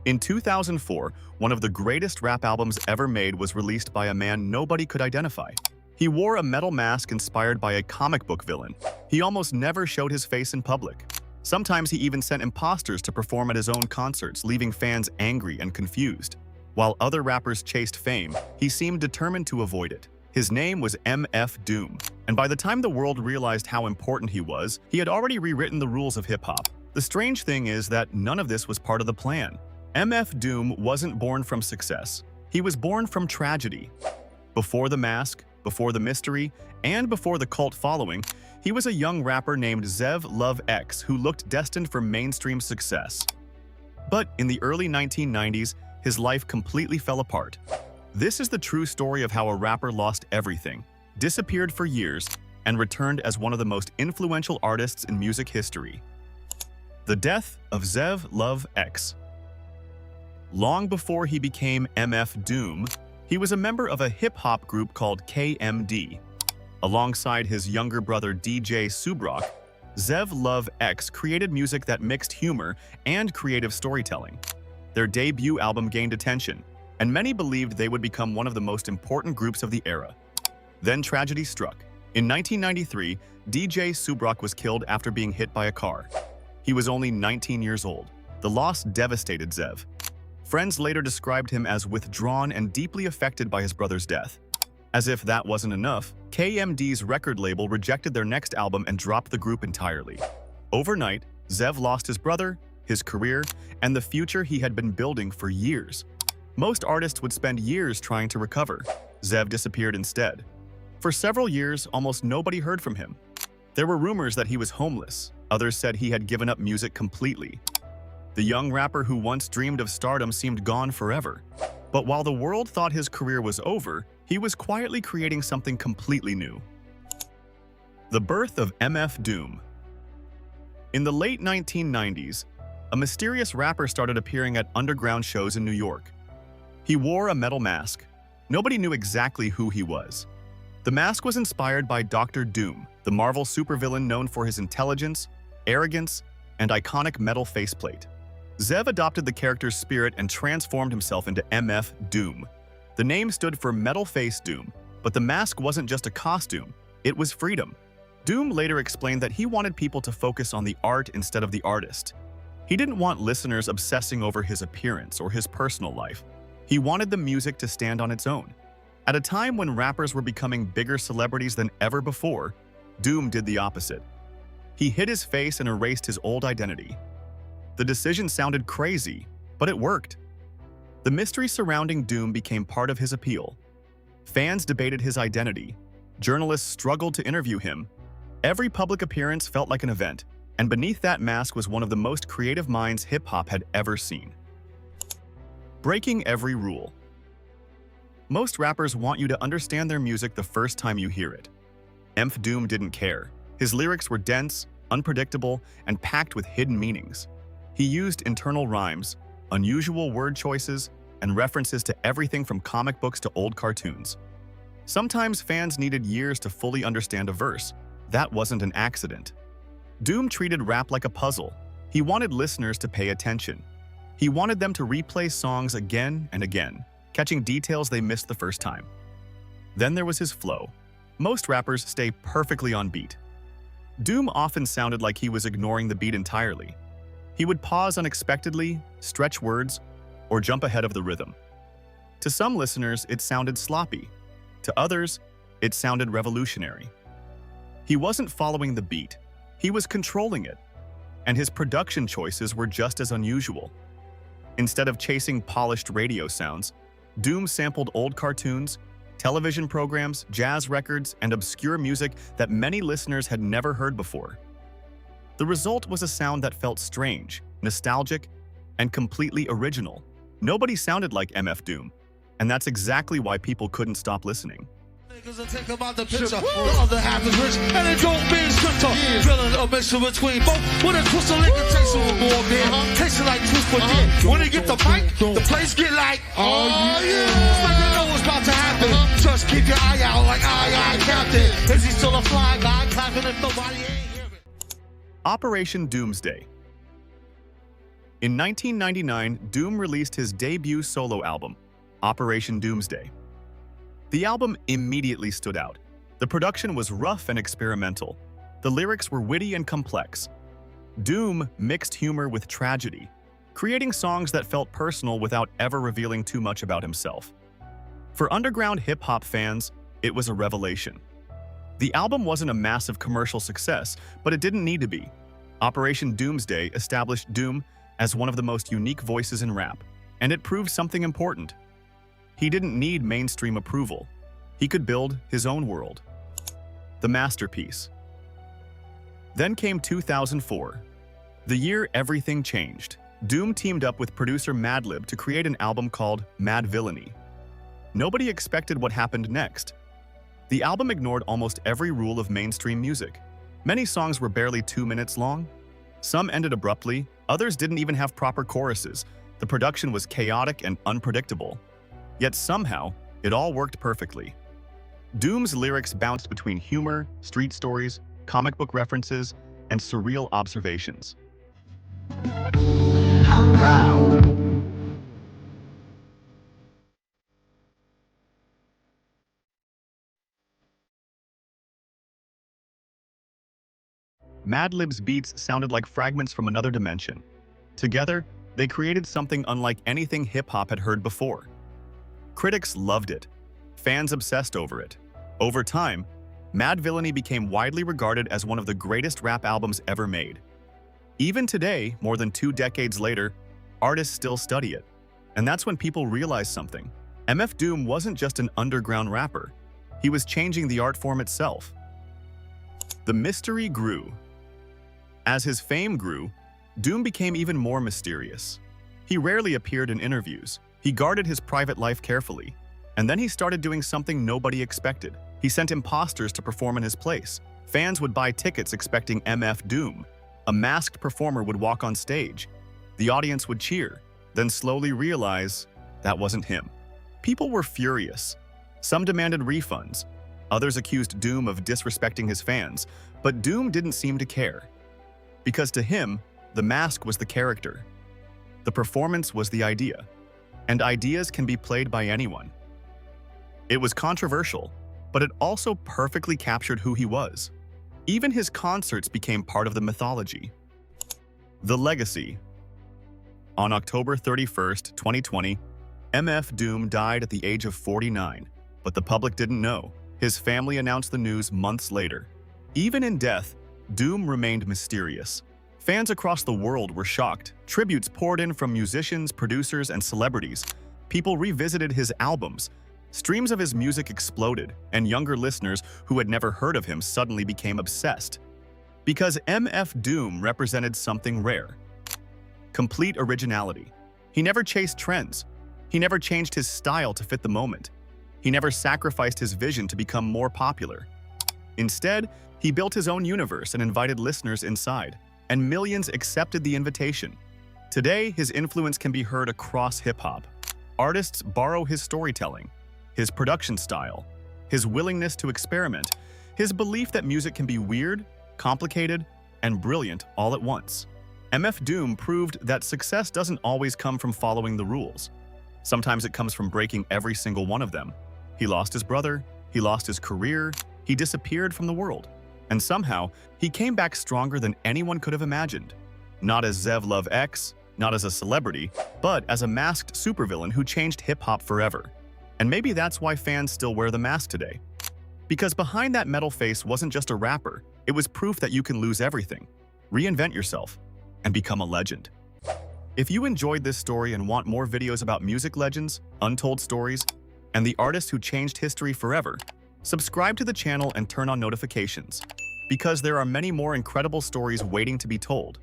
In 2004, one of the greatest rap albums ever made was released by a man nobody could identify. He wore a metal mask inspired by a comic book villain. He almost never showed his face in public. Sometimes he even sent imposters to perform at his own concerts, leaving fans angry and confused. While other rappers chased fame, he seemed determined to avoid it. His name was MF Doom, and by the time the world realized how important he was, he had already rewritten the rules of hip-hop. The strange thing is that none of this was part of the plan. MF Doom wasn't born from success. He was born from tragedy. Before the mask, before the mystery, and before the cult following, he was a young rapper named Zev Love X who looked destined for mainstream success. But in the early 1990s, his life completely fell apart. This is the true story of how a rapper lost everything, disappeared for years, and returned as one of the most influential artists in music history. The death of Zev Love X. Long before he became MF Doom, he was a member of a hip-hop group called KMD. Alongside his younger brother DJ Subrock, Zev Love X created music that mixed humor and creative storytelling. Their debut album gained attention, and many believed they would become one of the most important groups of the era. Then tragedy struck. In 1993, DJ Subrock was killed after being hit by a car. He was only 19 years old. The loss devastated Zev. Friends later described him as withdrawn and deeply affected by his brother's death. As if that wasn't enough, KMD's record label rejected their next album and dropped the group entirely. Overnight, Zev lost his brother, his career, and the future he had been building for years. Most artists would spend years trying to recover. Zev disappeared instead. For several years, almost nobody heard from him. There were rumors that he was homeless. Others said he had given up music completely. The young rapper who once dreamed of stardom seemed gone forever. But while the world thought his career was over, he was quietly creating something completely new. The birth of MF Doom. In the late 1990s, a mysterious rapper started appearing at underground shows in New York. He wore a metal mask. Nobody knew exactly who he was. The mask was inspired by Dr. Doom, the Marvel supervillain known for his intelligence, arrogance, and iconic metal faceplate. Zev adopted the character's spirit and transformed himself into MF Doom. The name stood for Metal Face Doom, but the mask wasn't just a costume, it was freedom. Doom later explained that he wanted people to focus on the art instead of the artist. He didn't want listeners obsessing over his appearance or his personal life. He wanted the music to stand on its own. At a time when rappers were becoming bigger celebrities than ever before, Doom did the opposite. He hid his face and erased his old identity. The decision sounded crazy, but it worked. The mystery surrounding Doom became part of his appeal. Fans debated his identity. Journalists struggled to interview him. Every public appearance felt like an event, and beneath that mask was one of the most creative minds hip-hop had ever seen. Breaking every rule. Most rappers want you to understand their music the first time you hear it. MF Doom didn't care. His lyrics were dense, unpredictable, and packed with hidden meanings. He used internal rhymes, unusual word choices, and references to everything from comic books to old cartoons. Sometimes fans needed years to fully understand a verse. That wasn't an accident. Doom treated rap like a puzzle. He wanted listeners to pay attention. He wanted them to replay songs again and again, catching details they missed the first time. Then there was his flow. Most rappers stay perfectly on beat. Doom often sounded like he was ignoring the beat entirely. He would pause unexpectedly, stretch words, or jump ahead of the rhythm. To some listeners, it sounded sloppy. To others, it sounded revolutionary. He wasn't following the beat, he was controlling it. And his production choices were just as unusual. Instead of chasing polished radio sounds, Doom sampled old cartoons, television programs, jazz records, and obscure music that many listeners had never heard before. The result was a sound that felt strange, nostalgic, and completely original. Nobody sounded like MF Doom, and that's exactly why people couldn't stop listening. Niggas will take about the picture, the other half is rich, and it don't mean scripture. Feeling a mixture between both, with a twist of liquor, tasting with more beer, tasting like twist for deer. When they get the mic, the place get like, oh yeah. It's like you know what's about to happen. Just keep your eye out like aye, captain. Is he still a fly guy, clapping if nobody ain't hearing? Operation Doomsday. In 1999, Doom released his debut solo album, Operation Doomsday. The album immediately stood out. The production was rough and experimental. The lyrics were witty and complex. Doom mixed humor with tragedy, creating songs that felt personal without ever revealing too much about himself. For underground hip-hop fans, it was a revelation. The album wasn't a massive commercial success, but it didn't need to be. Operation Doomsday established Doom as one of the most unique voices in rap, and it proved something important. He didn't need mainstream approval. He could build his own world. The masterpiece. Then came 2004, the year everything changed. Doom teamed up with producer Madlib to create an album called Madvillain. Nobody expected what happened next. The album ignored almost every rule of mainstream music. Many songs were barely 2 minutes long. Some ended abruptly, others didn't even have proper choruses. The production was chaotic and unpredictable. Yet somehow, it all worked perfectly. Doom's lyrics bounced between humor, street stories, comic book references, and surreal observations. Madlib's beats sounded like fragments from another dimension. Together, they created something unlike anything hip-hop had heard before. Critics loved it. Fans obsessed over it. Over time, Madvillain became widely regarded as one of the greatest rap albums ever made. Even today, more than 2 decades later, artists still study it. And that's when people realize something. MF Doom wasn't just an underground rapper. He was changing the art form itself. The mystery grew. As his fame grew, Doom became even more mysterious. He rarely appeared in interviews. He guarded his private life carefully. And then he started doing something nobody expected. He sent imposters to perform in his place. Fans would buy tickets expecting MF Doom. A masked performer would walk on stage. The audience would cheer, then slowly realize that wasn't him. People were furious. Some demanded refunds. Others accused Doom of disrespecting his fans, but Doom didn't seem to care. Because to him, the mask was the character. The performance was the idea. And ideas can be played by anyone. It was controversial, but it also perfectly captured who he was. Even his concerts became part of the mythology. The legacy. On October 31st, 2020, MF Doom died at the age of 49, but the public didn't know. His family announced the news months later. Even in death, Doom remained mysterious. Fans across the world were shocked. Tributes poured in from musicians, producers, and celebrities. People revisited his albums. Streams of his music exploded, and younger listeners who had never heard of him suddenly became obsessed. Because MF Doom represented something rare. Complete originality. He never chased trends. He never changed his style to fit the moment. He never sacrificed his vision to become more popular. Instead, he built his own universe and invited listeners inside, and millions accepted the invitation. Today, his influence can be heard across hip-hop. Artists borrow his storytelling, his production style, his willingness to experiment, his belief that music can be weird, complicated, and brilliant all at once. MF Doom proved that success doesn't always come from following the rules. Sometimes it comes from breaking every single one of them. He lost his brother, he lost his career, he disappeared from the world. And somehow, he came back stronger than anyone could have imagined. Not as Zev Love X, not as a celebrity, but as a masked supervillain who changed hip-hop forever. And maybe that's why fans still wear the mask today. Because behind that metal face wasn't just a rapper, it was proof that you can lose everything, reinvent yourself, and become a legend. If you enjoyed this story and want more videos about music legends, untold stories, and the artists who changed history forever, subscribe to the channel and turn on notifications, because there are many more incredible stories waiting to be told.